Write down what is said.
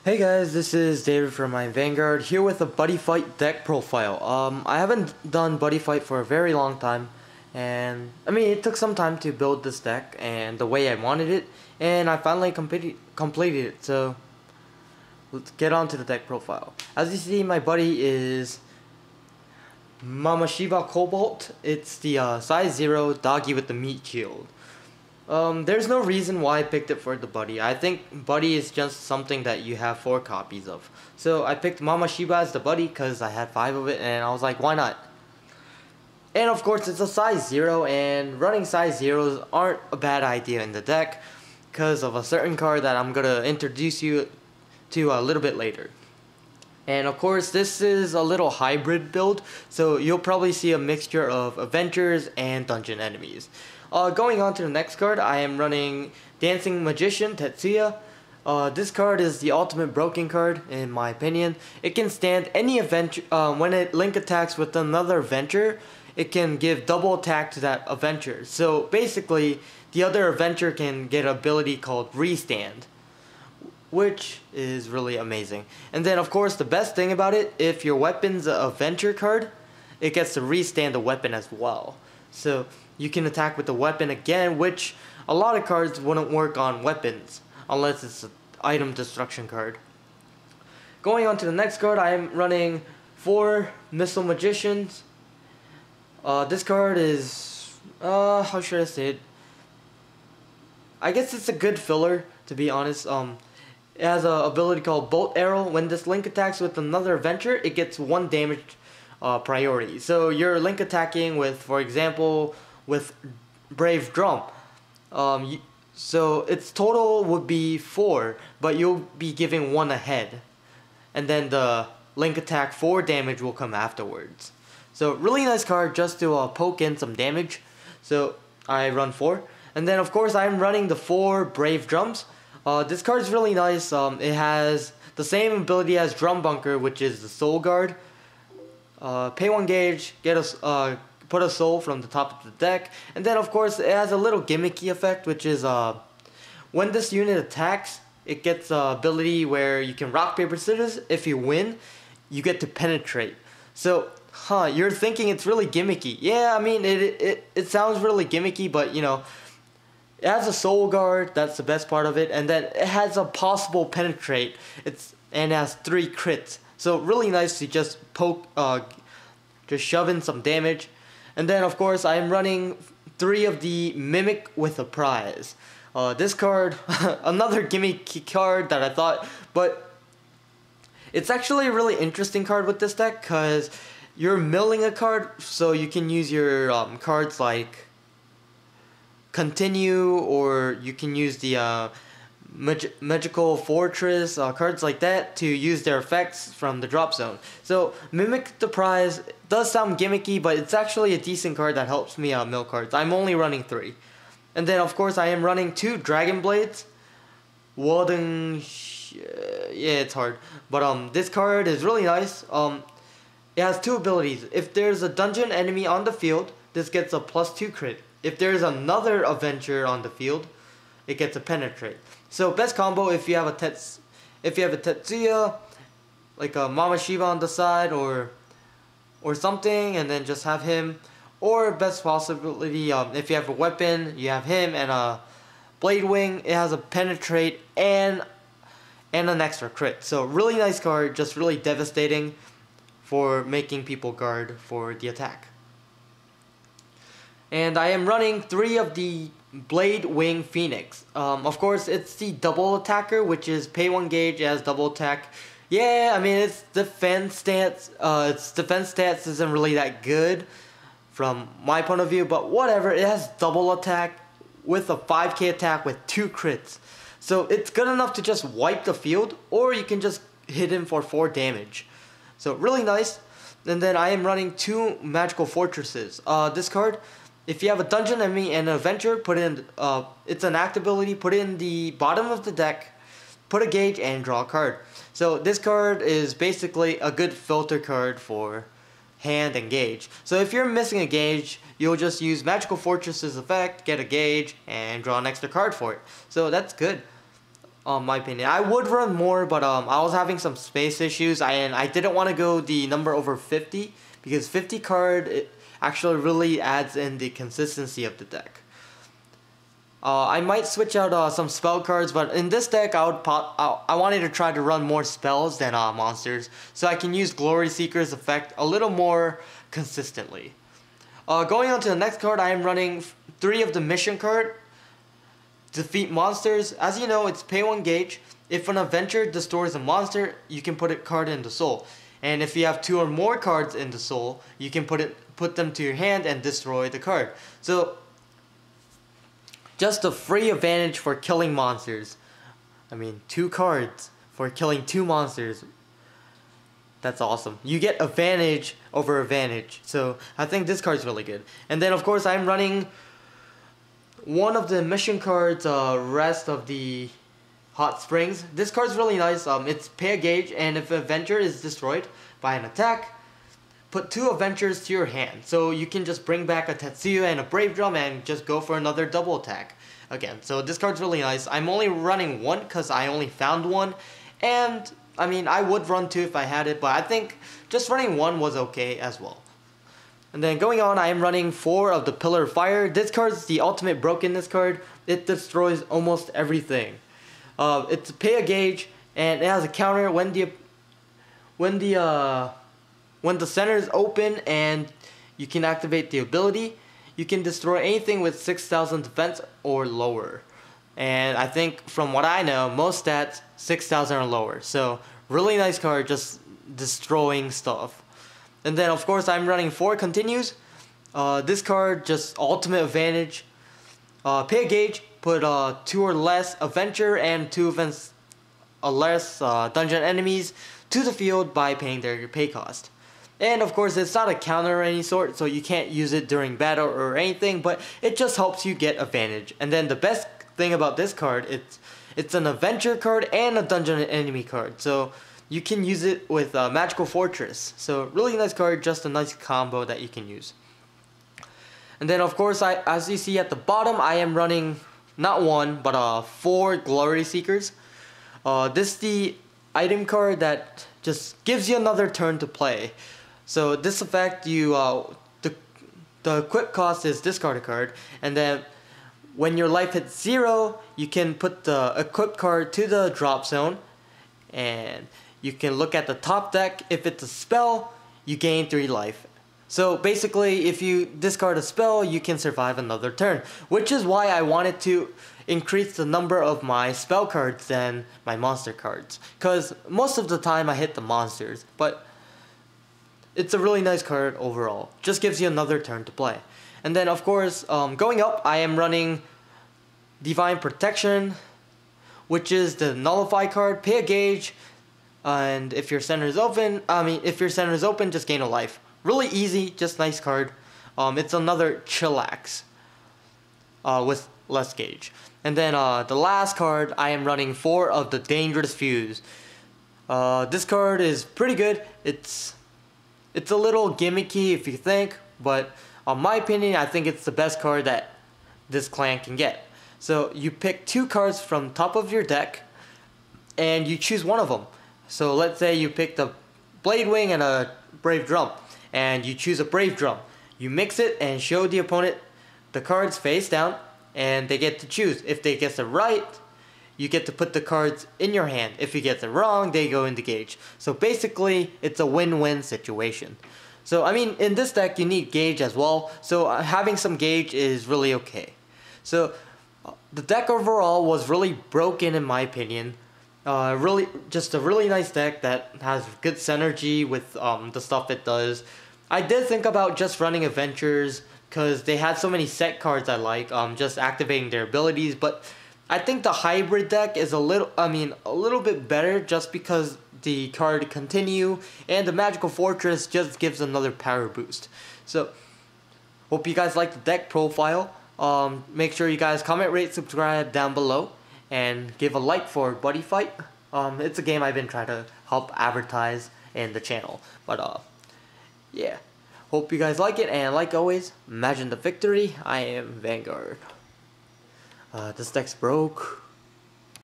Hey guys, this is David from my Vanguard here with a Buddyfight deck profile. I haven't done Buddyfight for a very long time, and I mean it took some time to build this deck and the way I wanted it, and I finally completed it. So let's get on to the deck profile. As you see, my buddy is Mamashiba Cobalt. It's the size 0 doggy with the meat shield. There's no reason why I picked it for the Buddy. I think Buddy is just something that you have 4 copies of. So I picked Mama Shiba as the Buddy because I had 5 of it and I was like, why not? And of course it's a size 0, and running size 0s aren't a bad idea in the deck because of a certain card that I'm going to introduce you to a little bit later. And of course this is a little hybrid build, so you'll probably see a mixture of adventures and dungeon enemies. Going on to the next card, I am running Dancing Magician Tetsuya. This card is the ultimate broken card in my opinion. It can stand any adventure. When it link attacks with another adventure, it can give double attack to that adventure. So basically the other adventure can get an ability called Restand, which is really amazing. And then of course the best thing about it, if your weapon's a adventure card, it gets to restand the weapon as well. So you can attack with the weapon again, which a lot of cards wouldn't work on weapons unless it's an item destruction card. Going on to the next card, I am running 4 Missile Magicians. This card is, how should I say it? I guess it's a good filler, to be honest. It has an ability called Bolt Arrow. When this link attacks with another adventure, it gets 1 damage priority. So you're link attacking with, for example, with Brave Drum. So its total would be 4, but you'll be giving 1 ahead. And then the link attack 4 damage will come afterwards. So really nice card just to poke in some damage. So I run 4. And then of course I'm running the 4 Brave Drums. This card is really nice. It has the same ability as Drum Bunker, which is the Soul Guard. Pay 1 gauge, get a put a soul from the top of the deck, and then of course it has a little gimmicky effect, which is when this unit attacks, it gets an ability where you can rock paper scissors. If you win, you get to penetrate. So you're thinking it's really gimmicky. Yeah, I mean it sounds really gimmicky, but you know, it has a soul guard. That's the best part of it, and then it has a possible penetrate. And it has 3 crits. So really nice to just poke, just shove in some damage. And then of course I am running 3 of the Mimic with a Prize. This card, another gimmicky card that I thought, but it's actually a really interesting card with this deck because you're milling a card, so you can use your cards like Continue, or you can use the Magical Fortress, cards like that to use their effects from the drop zone. So Mimic the Prize does sound gimmicky, but it's actually a decent card that helps me mill cards. I'm only running 3. And then of course I am running 2 Dragon Blades. Walden, yeah, it's hard. But this card is really nice. It has 2 abilities. If there's a dungeon enemy on the field, this gets a +2 crit. If there's another adventure on the field, it gets a penetrate. So best combo if you have a Tetsuya, like a Mama Shiba on the side, or something, and then just have him. Or best possibility, if you have a weapon, you have him and a Blade Wing. It has a penetrate and an extra crit. So really nice card, just really devastating for making people guard for the attack. And I am running 3 of the Blade Wing Phoenix. Of course, it's the double attacker, which is pay 1 gauge, it has double attack. Yeah, I mean, its defense stats isn't really that good from my point of view, but whatever. It has double attack with a 5k attack with 2 crits. So it's good enough to just wipe the field, or you can just hit him for 4 damage. So really nice. And then I am running 2 Magical Fortresses. This card, if you have a dungeon enemy and an adventure, put in, it's an act ability, put it in the bottom of the deck, put a gauge, and draw a card. So this card is basically a good filter card for hand and gauge. So if you're missing a gauge, you'll just use Magical Fortress's effect, get a gauge, and draw an extra card for it. So that's good. My opinion. I would run more, but I was having some space issues, and I didn't want to go the number over 50 because 50 card it actually really adds in the consistency of the deck. I might switch out some spell cards, but in this deck I wanted to try to run more spells than monsters, so I can use Glory Seeker's effect a little more consistently. Going on to the next card, I am running 3 of the mission card. Defeat monsters. As you know, it's pay 1 gauge. If an adventure destroys a monster, you can put a card in the soul. And if you have 2 or more cards in the soul, you can put them to your hand and destroy the card. So, just a free advantage for killing monsters. I mean, 2 cards for killing 2 monsters. That's awesome. You get advantage over advantage. So, I think this card's really good. And then, of course, I'm running one of the mission cards, Rest of the Hot Springs. This card's really nice. It's pay a gauge, and if an adventure is destroyed by an attack, put 2 adventures to your hand. So you can just bring back a Tetsuya and a Brave Drum and just go for another double attack again. So this card's really nice. I'm only running 1 because I only found 1. And, I mean, I would run 2 if I had it, but I think just running 1 was okay as well. And then going on, I am running 4 of the Pillar of Fire. This card is the ultimate brokenness card. It destroys almost everything. It's pay a gauge, and it has a counter when the center is open and you can activate the ability. You can destroy anything with 6,000 defense or lower. And I think from what I know, most stats 6,000 or lower. So really nice card, just destroying stuff. And then of course I'm running 4 continues. This card just ultimate advantage. Pay a gauge, put 2 or less adventure and 2 events or less dungeon enemies to the field by paying their pay cost. And of course it's not a counter of any sort, so you can't use it during battle or anything, but it just helps you get advantage. And then the best thing about this card, it's an adventure card and a dungeon enemy card. So you can use it with Magical Fortress. So really nice card, just a nice combo that you can use. And then of course, as you see at the bottom, I am running not 1, but 4 Glory Seekers. This is the item card that just gives you another turn to play. So this effect, the equip cost is discard a card, and then when your life hits 0, you can put the equip card to the drop zone, and you can look at the top deck. If it's a spell, you gain 3 life. So basically, if you discard a spell, you can survive another turn, which is why I wanted to increase the number of my spell cards than my monster cards, because most of the time I hit the monsters, but it's a really nice card overall. Just gives you another turn to play. And then of course, going up, I am running Divine Protection, which is the Nullify card. Pay a gauge, and if your center is open, just gain a life. Really easy, just nice card. It's another Chillax with less gauge. And then the last card, I am running 4 of the Dangerous Fuse. This card is pretty good. It's a little gimmicky if you think, but in my opinion, I think it's the best card that this clan can get. So you pick 2 cards from top of your deck, and you choose one of them. So let's say you picked a Blade Wing and a Brave Drum, and you choose a Brave Drum. You mix it and show the opponent the cards face down, and they get to choose. If they get it right, you get to put the cards in your hand. If you get it wrong, they go into gauge. So basically, it's a win-win situation. So I mean, in this deck, you need gauge as well. So having some gauge is really okay. So the deck overall was really broken in my opinion. Really, just a really nice deck that has good synergy with the stuff it does. I did think about just running adventures because they had so many set cards I like, just activating their abilities, but I think the hybrid deck is a little bit better just because the card Continue and the Magical Fortress just gives another power boost. So, hope you guys like the deck profile. Make sure you guys comment, rate, subscribe down below, and give a like for Buddyfight. It's a game I've been trying to help advertise in the channel. But, yeah. Hope you guys like it, and like always, imagine the victory. I am Vanguard. This deck's broke.